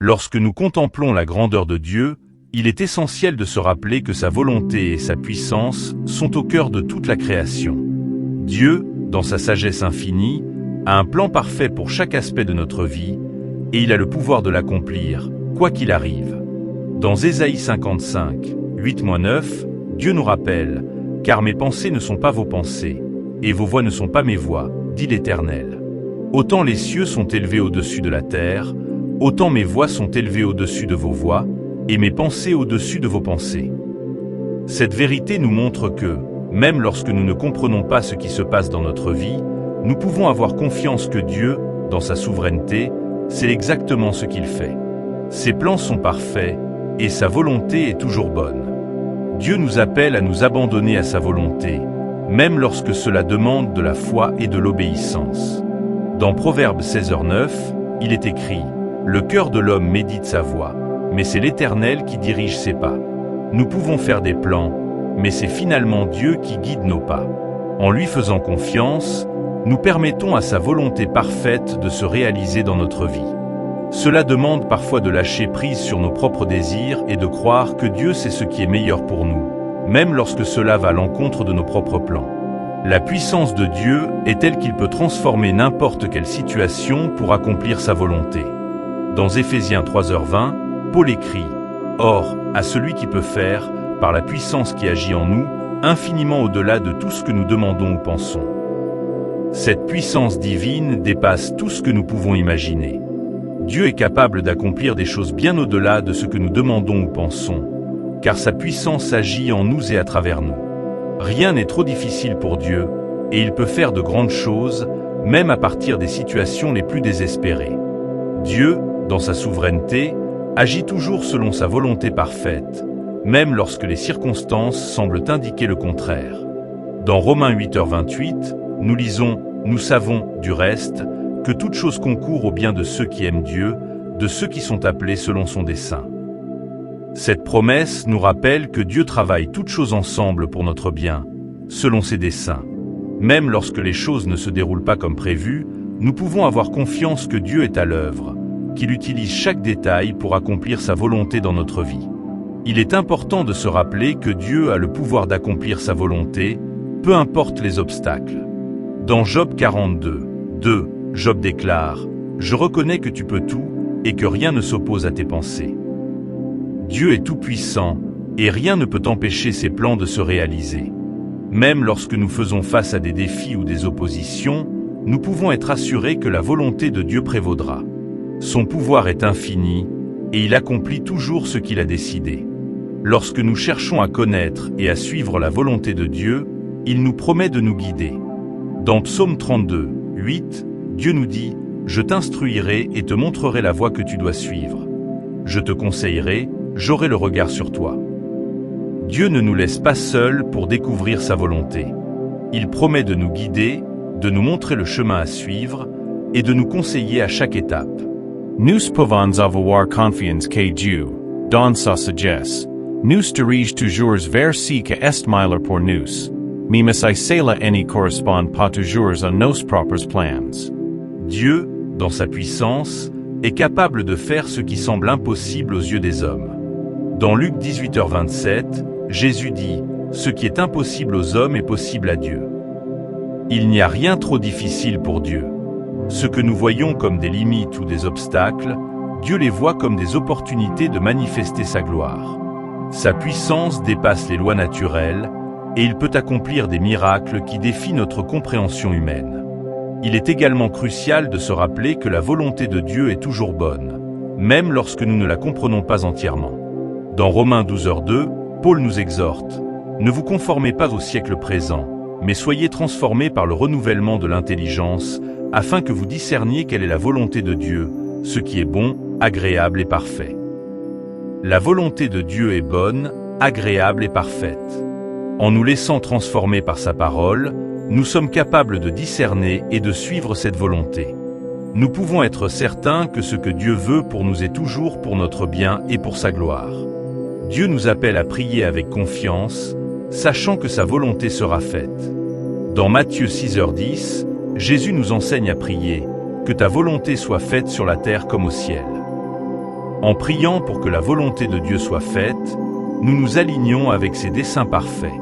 Lorsque nous contemplons la grandeur de Dieu, il est essentiel de se rappeler que sa volonté et sa puissance sont au cœur de toute la création. Dieu, dans sa sagesse infinie, a un plan parfait pour chaque aspect de notre vie, et il a le pouvoir de l'accomplir, quoi qu'il arrive. Dans Ésaïe 55, 8-9, Dieu nous rappelle « Car mes pensées ne sont pas vos pensées, et vos voix ne sont pas mes voix, dit l'Éternel. Autant les cieux sont élevés au-dessus de la terre, autant mes voix sont élevées au-dessus de vos voix, et mes pensées au-dessus de vos pensées. » Cette vérité nous montre que, même lorsque nous ne comprenons pas ce qui se passe dans notre vie, nous pouvons avoir confiance que Dieu, dans sa souveraineté, sait exactement ce qu'il fait. Ses plans sont parfaits, et sa volonté est toujours bonne. Dieu nous appelle à nous abandonner à sa volonté, même lorsque cela demande de la foi et de l'obéissance. Dans Proverbes 16h9, il est écrit « Le cœur de l'homme médite sa voie, mais c'est l'Éternel qui dirige ses pas. » Nous pouvons faire des plans, mais c'est finalement Dieu qui guide nos pas. En lui faisant confiance, nous permettons à sa volonté parfaite de se réaliser dans notre vie. Cela demande parfois de lâcher prise sur nos propres désirs et de croire que Dieu sait ce qui est meilleur pour nous, même lorsque cela va à l'encontre de nos propres plans. La puissance de Dieu est telle qu'il peut transformer n'importe quelle situation pour accomplir sa volonté. Dans Éphésiens 3h20, Paul écrit « Or, à celui qui peut faire, par la puissance qui agit en nous, infiniment au-delà de tout ce que nous demandons ou pensons. » Cette puissance divine dépasse tout ce que nous pouvons imaginer. Dieu est capable d'accomplir des choses bien au-delà de ce que nous demandons ou pensons, car sa puissance agit en nous et à travers nous. Rien n'est trop difficile pour Dieu, et il peut faire de grandes choses, même à partir des situations les plus désespérées. Dieu, dans sa souveraineté, agit toujours selon sa volonté parfaite, même lorsque les circonstances semblent indiquer le contraire. Dans Romains 8h28, nous lisons « Nous savons, du reste, que toute chose concourt au bien de ceux qui aiment Dieu, de ceux qui sont appelés selon son dessein. » Cette promesse nous rappelle que Dieu travaille toutes choses ensemble pour notre bien, selon ses desseins. Même lorsque les choses ne se déroulent pas comme prévu, nous pouvons avoir confiance que Dieu est à l'œuvre, qu'il utilise chaque détail pour accomplir sa volonté dans notre vie. Il est important de se rappeler que Dieu a le pouvoir d'accomplir sa volonté, peu importe les obstacles. Dans Job 42, 2, Job déclare « Je reconnais que tu peux tout et que rien ne s'oppose à tes pensées. » Dieu est tout-puissant et rien ne peut empêcher ses plans de se réaliser. Même lorsque nous faisons face à des défis ou des oppositions, nous pouvons être assurés que la volonté de Dieu prévaudra. Son pouvoir est infini et il accomplit toujours ce qu'il a décidé. Lorsque nous cherchons à connaître et à suivre la volonté de Dieu, il nous promet de nous guider. Dans Psaume 32, 8, Dieu nous dit « Je t'instruirai et te montrerai la voie que tu dois suivre. Je te conseillerai, j'aurai le regard sur toi. » Dieu ne nous laisse pas seuls pour découvrir sa volonté. Il promet de nous guider, de nous montrer le chemin à suivre et de nous conseiller à chaque étape. Nous pouvons avoir confiance que Dieu, dans sa sagesse, nous dirige toujours vers ce qui est meilleur pour nous. Même si cela ne correspond pas toujours à nos propres plans. Dieu, dans sa puissance, est capable de faire ce qui semble impossible aux yeux des hommes. Dans Luc 18h27, Jésus dit « Ce qui est impossible aux hommes est possible à Dieu. » Il n'y a rien trop difficile pour Dieu. Ce que nous voyons comme des limites ou des obstacles, Dieu les voit comme des opportunités de manifester sa gloire. Sa puissance dépasse les lois naturelles, et il peut accomplir des miracles qui défient notre compréhension humaine. Il est également crucial de se rappeler que la volonté de Dieu est toujours bonne, même lorsque nous ne la comprenons pas entièrement. Dans Romains 12h2, Paul nous exhorte « Ne vous conformez pas au siècle présent, mais soyez transformés par le renouvellement de l'intelligence, afin que vous discerniez quelle est la volonté de Dieu, ce qui est bon, agréable et parfait. » La volonté de Dieu est bonne, agréable et parfaite. En nous laissant transformer par sa parole, nous sommes capables de discerner et de suivre cette volonté. Nous pouvons être certains que ce que Dieu veut pour nous est toujours pour notre bien et pour sa gloire. Dieu nous appelle à prier avec confiance, sachant que sa volonté sera faite. Dans Matthieu 6h10, Jésus nous enseigne à prier « Que ta volonté soit faite sur la terre comme au ciel. » En priant pour que la volonté de Dieu soit faite, nous nous alignons avec ses desseins parfaits.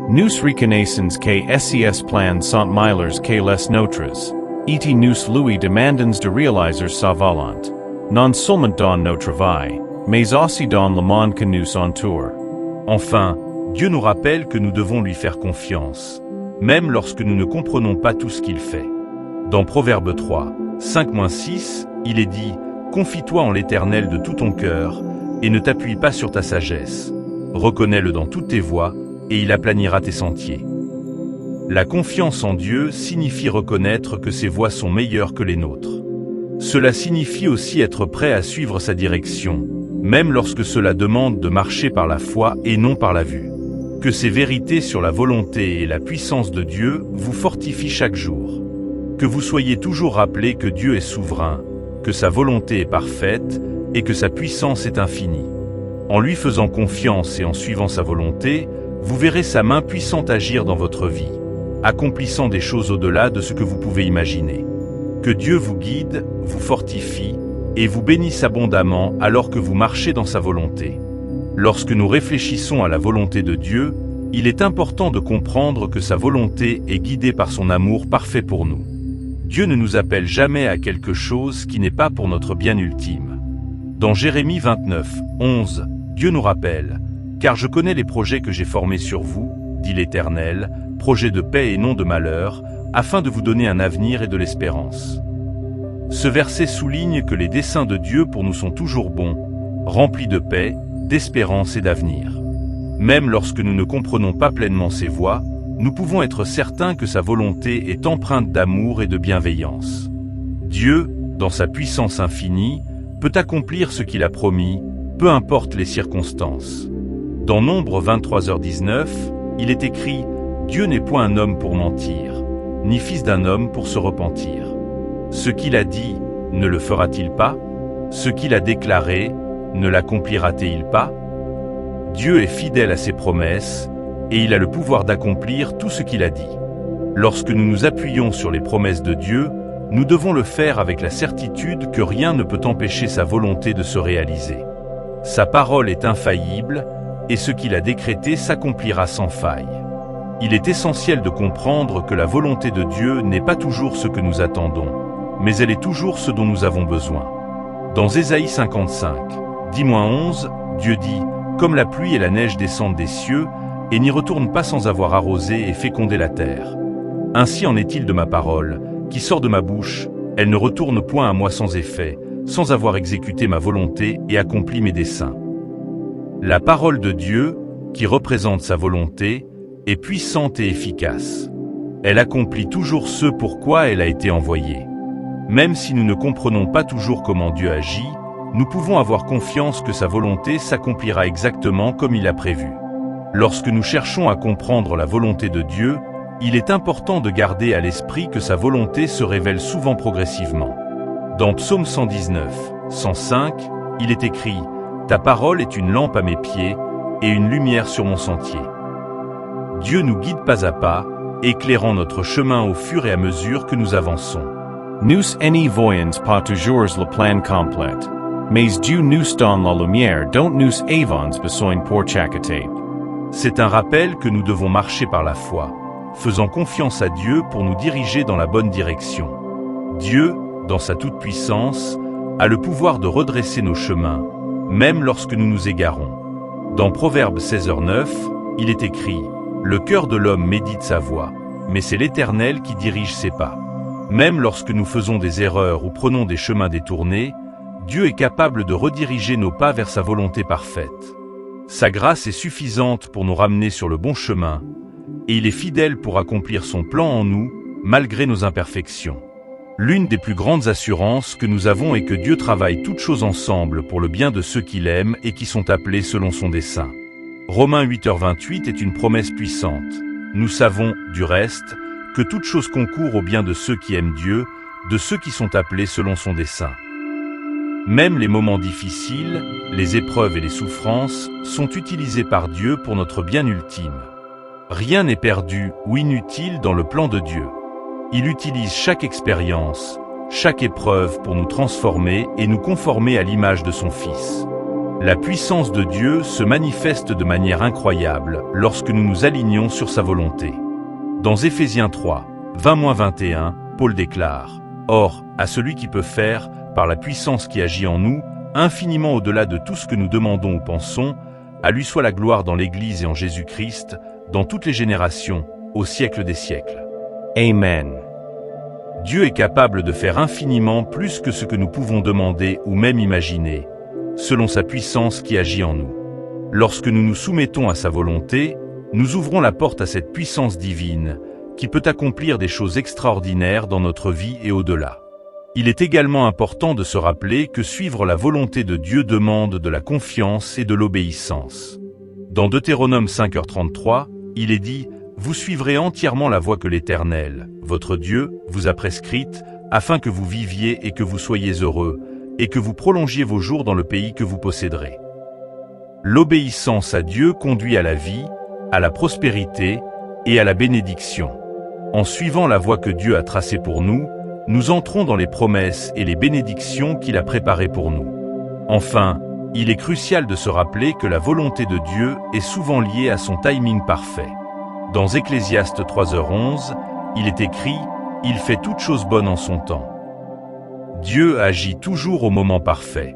Nous reconnaissons que SES plan sont Milers que les nôtres, et nous lui demandons de réaliser sa volonté, non seulement dans nos travail, mais aussi dans le monde que nous entoure. Enfin, Dieu nous rappelle que nous devons lui faire confiance, même lorsque nous ne comprenons pas tout ce qu'il fait. Dans Proverbe 3, 5-6, il est dit « Confie-toi en l'Éternel de tout ton cœur, et ne t'appuie pas sur ta sagesse. Reconnais-le dans toutes tes voies, et il aplanira tes sentiers. » La confiance en Dieu signifie reconnaître que ses voies sont meilleures que les nôtres. Cela signifie aussi être prêt à suivre sa direction, même lorsque cela demande de marcher par la foi et non par la vue. Que ces vérités sur la volonté et la puissance de Dieu vous fortifient chaque jour. Que vous soyez toujours rappelés que Dieu est souverain, que sa volonté est parfaite et que sa puissance est infinie. En lui faisant confiance et en suivant sa volonté, vous verrez sa main puissante agir dans votre vie, accomplissant des choses au-delà de ce que vous pouvez imaginer. Que Dieu vous guide, vous fortifie et vous bénisse abondamment alors que vous marchez dans sa volonté. Lorsque nous réfléchissons à la volonté de Dieu, il est important de comprendre que sa volonté est guidée par son amour parfait pour nous. Dieu ne nous appelle jamais à quelque chose qui n'est pas pour notre bien ultime. Dans Jérémie 29, 11, Dieu nous rappelle « Car je connais les projets que j'ai formés sur vous, dit l'Éternel, projets de paix et non de malheur, afin de vous donner un avenir et de l'espérance. » Ce verset souligne que les desseins de Dieu pour nous sont toujours bons, remplis de paix, d'espérance et d'avenir. Même lorsque nous ne comprenons pas pleinement ses voies, nous pouvons être certains que sa volonté est empreinte d'amour et de bienveillance. Dieu, dans sa puissance infinie, peut accomplir ce qu'il a promis, peu importe les circonstances. Dans Nombre 23h19, il est écrit « Dieu n'est point un homme pour mentir, ni fils d'un homme pour se repentir. Ce qu'il a dit, ne le fera-t-il pas? Ce qu'il a déclaré, ne l'accomplira-t-il pas? » Dieu est fidèle à ses promesses, et il a le pouvoir d'accomplir tout ce qu'il a dit. Lorsque nous nous appuyons sur les promesses de Dieu, nous devons le faire avec la certitude que rien ne peut empêcher sa volonté de se réaliser. Sa parole est infaillible, et ce qu'il a décrété s'accomplira sans faille. Il est essentiel de comprendre que la volonté de Dieu n'est pas toujours ce que nous attendons, mais elle est toujours ce dont nous avons besoin. Dans Ésaïe 55, 10-11, Dieu dit « Comme la pluie et la neige descendent des cieux, et n'y retournent pas sans avoir arrosé et fécondé la terre. Ainsi en est-il de ma parole, qui sort de ma bouche, elle ne retourne point à moi sans effet, sans avoir exécuté ma volonté et accompli mes desseins. » La parole de Dieu, qui représente sa volonté, est puissante et efficace. Elle accomplit toujours ce pourquoi elle a été envoyée. Même si nous ne comprenons pas toujours comment Dieu agit, nous pouvons avoir confiance que sa volonté s'accomplira exactement comme il a prévu. Lorsque nous cherchons à comprendre la volonté de Dieu, il est important de garder à l'esprit que sa volonté se révèle souvent progressivement. Dans Psaume 119, 105, il est écrit « Ta parole est une lampe à mes pieds et une lumière sur mon sentier. » Dieu nous guide pas à pas, éclairant notre chemin au fur et à mesure que nous avançons. Nous n'y voyons pas toujours le plan complet, mais Dieu nous donne la lumière dont nous avons besoin pour chaque étape. C'est un rappel que nous devons marcher par la foi, faisant confiance à Dieu pour nous diriger dans la bonne direction. Dieu, dans sa toute-puissance, a le pouvoir de redresser nos chemins, même lorsque nous nous égarons. Dans Proverbe 16h9, il est écrit « Le cœur de l'homme médite sa voie, mais c'est l'Éternel qui dirige ses pas. » Même lorsque nous faisons des erreurs ou prenons des chemins détournés, Dieu est capable de rediriger nos pas vers sa volonté parfaite. Sa grâce est suffisante pour nous ramener sur le bon chemin, et il est fidèle pour accomplir son plan en nous, malgré nos imperfections. L'une des plus grandes assurances que nous avons est que Dieu travaille toutes choses ensemble pour le bien de ceux qu'il aime et qui sont appelés selon son dessein. Romains 8h28 est une promesse puissante. Nous savons, du reste, que toute chose concourt au bien de ceux qui aiment Dieu, de ceux qui sont appelés selon son dessein. Même les moments difficiles, les épreuves et les souffrances sont utilisés par Dieu pour notre bien ultime. Rien n'est perdu ou inutile dans le plan de Dieu. Il utilise chaque expérience, chaque épreuve pour nous transformer et nous conformer à l'image de son Fils. La puissance de Dieu se manifeste de manière incroyable lorsque nous nous alignons sur sa volonté. Dans Éphésiens 3, 20-21, Paul déclare « Or, à celui qui peut faire, par la puissance qui agit en nous, infiniment au-delà de tout ce que nous demandons ou pensons, à lui soit la gloire dans l'Église et en Jésus-Christ, dans toutes les générations, au siècle des siècles. Amen. » Dieu est capable de faire infiniment plus que ce que nous pouvons demander ou même imaginer, selon sa puissance qui agit en nous. Lorsque nous nous soumettons à sa volonté, nous ouvrons la porte à cette puissance divine qui peut accomplir des choses extraordinaires dans notre vie et au-delà. Il est également important de se rappeler que suivre la volonté de Dieu demande de la confiance et de l'obéissance. Dans Deutéronome 5h33, il est dit « Vous suivrez entièrement la voie que l'Éternel, votre Dieu, vous a prescrite, afin que vous viviez et que vous soyez heureux, et que vous prolongiez vos jours dans le pays que vous posséderez. » L'obéissance à Dieu conduit à la vie, à la prospérité et à la bénédiction. En suivant la voie que Dieu a tracée pour nous, nous entrons dans les promesses et les bénédictions qu'il a préparées pour nous. Enfin, il est crucial de se rappeler que la volonté de Dieu est souvent liée à son timing parfait. Dans Ecclésiaste 3h11, il est écrit « Il fait toute chose bonne en son temps ». Dieu agit toujours au moment parfait.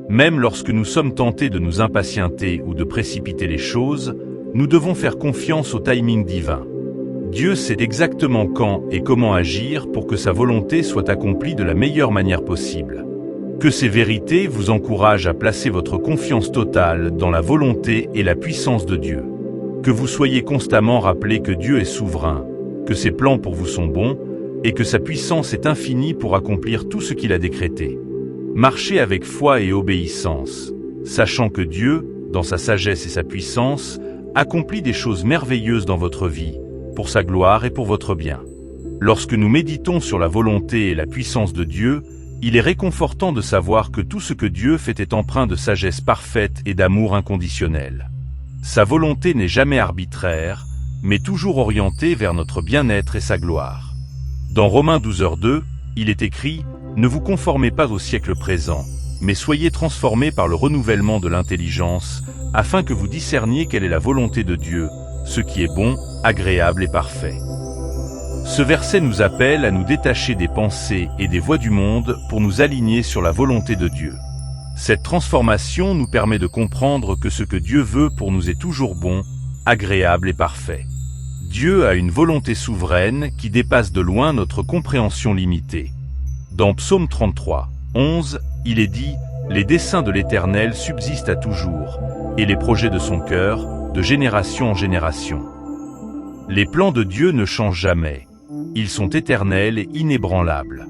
Même lorsque nous sommes tentés de nous impatienter ou de précipiter les choses, nous devons faire confiance au timing divin. Dieu sait exactement quand et comment agir pour que sa volonté soit accomplie de la meilleure manière possible. Que ces vérités vous encouragent à placer votre confiance totale dans la volonté et la puissance de Dieu. Que vous soyez constamment rappelés que Dieu est souverain, que ses plans pour vous sont bons, et que sa puissance est infinie pour accomplir tout ce qu'il a décrété. Marchez avec foi et obéissance, sachant que Dieu, dans sa sagesse et sa puissance, accomplit des choses merveilleuses dans votre vie, pour sa gloire et pour votre bien. Lorsque nous méditons sur la volonté et la puissance de Dieu, il est réconfortant de savoir que tout ce que Dieu fait est empreint de sagesse parfaite et d'amour inconditionnel. Sa volonté n'est jamais arbitraire, mais toujours orientée vers notre bien-être et sa gloire. Dans Romains 12h2, il est écrit « Ne vous conformez pas au siècle présent, mais soyez transformés par le renouvellement de l'intelligence, afin que vous discerniez quelle est la volonté de Dieu, ce qui est bon, agréable et parfait. » Ce verset nous appelle à nous détacher des pensées et des voies du monde pour nous aligner sur la volonté de Dieu. Cette transformation nous permet de comprendre que ce que Dieu veut pour nous est toujours bon, agréable et parfait. Dieu a une volonté souveraine qui dépasse de loin notre compréhension limitée. Dans Psaume 33, 11, il est dit « Les desseins de l'Éternel subsistent à toujours, et les projets de son cœur, de génération en génération. » Les plans de Dieu ne changent jamais. Ils sont éternels et inébranlables.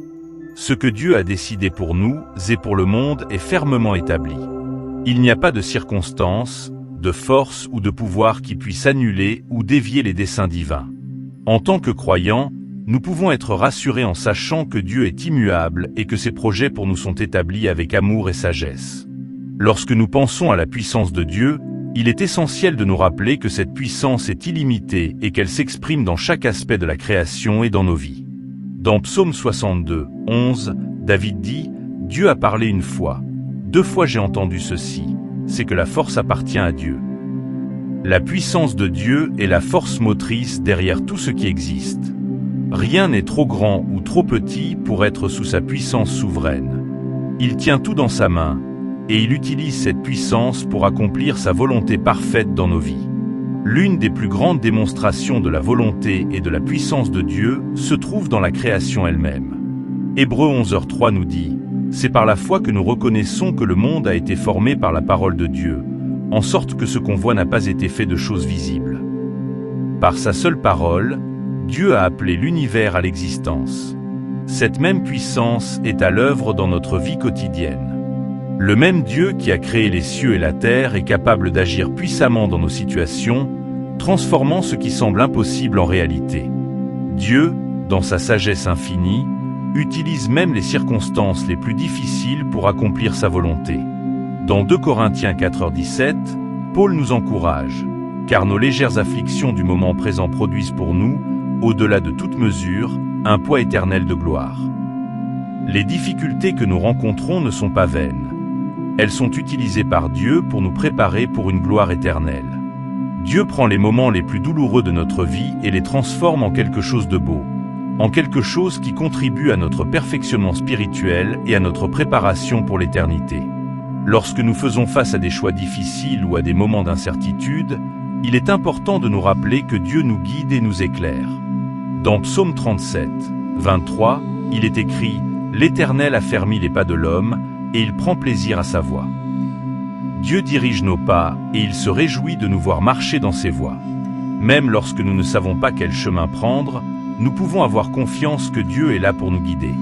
Ce que Dieu a décidé pour nous et pour le monde est fermement établi. Il n'y a pas de circonstances, de force ou de pouvoir qui puisse annuler ou dévier les desseins divins. En tant que croyants, nous pouvons être rassurés en sachant que Dieu est immuable et que ses projets pour nous sont établis avec amour et sagesse. Lorsque nous pensons à la puissance de Dieu, il est essentiel de nous rappeler que cette puissance est illimitée et qu'elle s'exprime dans chaque aspect de la création et dans nos vies. Dans Psaume 62, 11, David dit « Dieu a parlé une fois, 2 fois j'ai entendu ceci, c'est que la force appartient à Dieu. » La puissance de Dieu est la force motrice derrière tout ce qui existe. Rien n'est trop grand ou trop petit pour être sous sa puissance souveraine. Il tient tout dans sa main, et il utilise cette puissance pour accomplir sa volonté parfaite dans nos vies. L'une des plus grandes démonstrations de la volonté et de la puissance de Dieu se trouve dans la création elle-même. Hébreux 11h3 nous dit « C'est par la foi que nous reconnaissons que le monde a été formé par la parole de Dieu, en sorte que ce qu'on voit n'a pas été fait de choses visibles. Par sa seule parole, Dieu a appelé l'univers à l'existence. Cette même puissance est à l'œuvre dans notre vie quotidienne. Le même Dieu qui a créé les cieux et la terre est capable d'agir puissamment dans nos situations, transformant ce qui semble impossible en réalité. Dieu, dans sa sagesse infinie, utilise même les circonstances les plus difficiles pour accomplir sa volonté. Dans 2 Corinthiens 4h17, Paul nous encourage, car nos légères afflictions du moment présent produisent pour nous, au-delà de toute mesure, un poids éternel de gloire. Les difficultés que nous rencontrons ne sont pas vaines. Elles sont utilisées par Dieu pour nous préparer pour une gloire éternelle. Dieu prend les moments les plus douloureux de notre vie et les transforme en quelque chose de beau, en quelque chose qui contribue à notre perfectionnement spirituel et à notre préparation pour l'éternité. Lorsque nous faisons face à des choix difficiles ou à des moments d'incertitude, il est important de nous rappeler que Dieu nous guide et nous éclaire. Dans Psaume 37, 23, il est écrit « L'Éternel a fermi les pas de l'homme, et il prend plaisir à sa voie. » Dieu dirige nos pas, et il se réjouit de nous voir marcher dans ses voies. Même lorsque nous ne savons pas quel chemin prendre, nous pouvons avoir confiance que Dieu est là pour nous guider.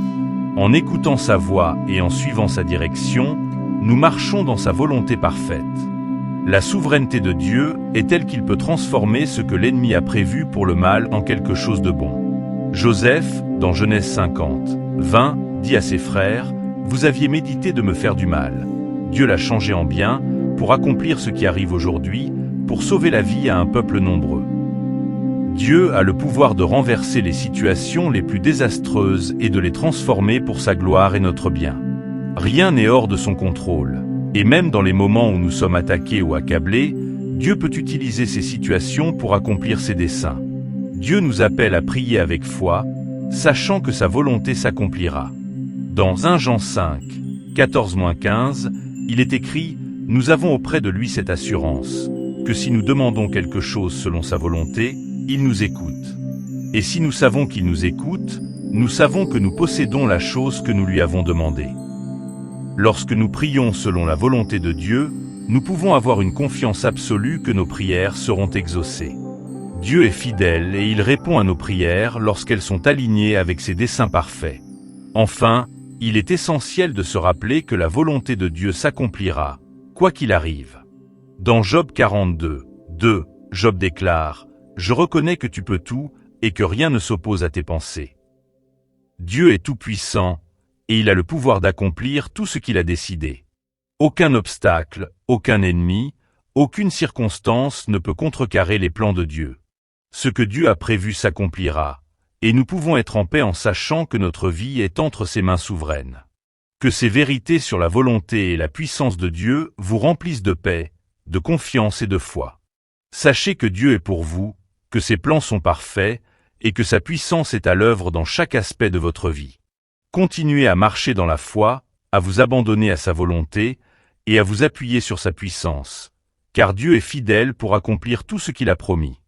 En écoutant sa voix et en suivant sa direction, nous marchons dans sa volonté parfaite. La souveraineté de Dieu est telle qu'il peut transformer ce que l'ennemi a prévu pour le mal en quelque chose de bon. Joseph, dans Genèse 50, 20, dit à ses frères « Vous aviez médité de me faire du mal. Dieu l'a changé en bien pour accomplir ce qui arrive aujourd'hui, pour sauver la vie à un peuple nombreux. » Dieu a le pouvoir de renverser les situations les plus désastreuses et de les transformer pour sa gloire et notre bien. Rien n'est hors de son contrôle. Et même dans les moments où nous sommes attaqués ou accablés, Dieu peut utiliser ces situations pour accomplir ses desseins. Dieu nous appelle à prier avec foi, sachant que sa volonté s'accomplira. Dans 1 Jean 5, 14-15, il est écrit « Nous avons auprès de lui cette assurance, que si nous demandons quelque chose selon sa volonté, il nous écoute. Et si nous savons qu'il nous écoute, nous savons que nous possédons la chose que nous lui avons demandée. » Lorsque nous prions selon la volonté de Dieu, nous pouvons avoir une confiance absolue que nos prières seront exaucées. Dieu est fidèle et il répond à nos prières lorsqu'elles sont alignées avec ses desseins parfaits. Enfin, il est essentiel de se rappeler que la volonté de Dieu s'accomplira, quoi qu'il arrive. Dans Job 42, 2, Job déclare « Je reconnais que tu peux tout et que rien ne s'oppose à tes pensées. » Dieu est tout-puissant, et il a le pouvoir d'accomplir tout ce qu'il a décidé. Aucun obstacle, aucun ennemi, aucune circonstance ne peut contrecarrer les plans de Dieu. Ce que Dieu a prévu s'accomplira, et nous pouvons être en paix en sachant que notre vie est entre ses mains souveraines. Que ces vérités sur la volonté et la puissance de Dieu vous remplissent de paix, de confiance et de foi. Sachez que Dieu est pour vous, que ses plans sont parfaits, et que sa puissance est à l'œuvre dans chaque aspect de votre vie. Continuez à marcher dans la foi, à vous abandonner à sa volonté et à vous appuyer sur sa puissance, car Dieu est fidèle pour accomplir tout ce qu'il a promis.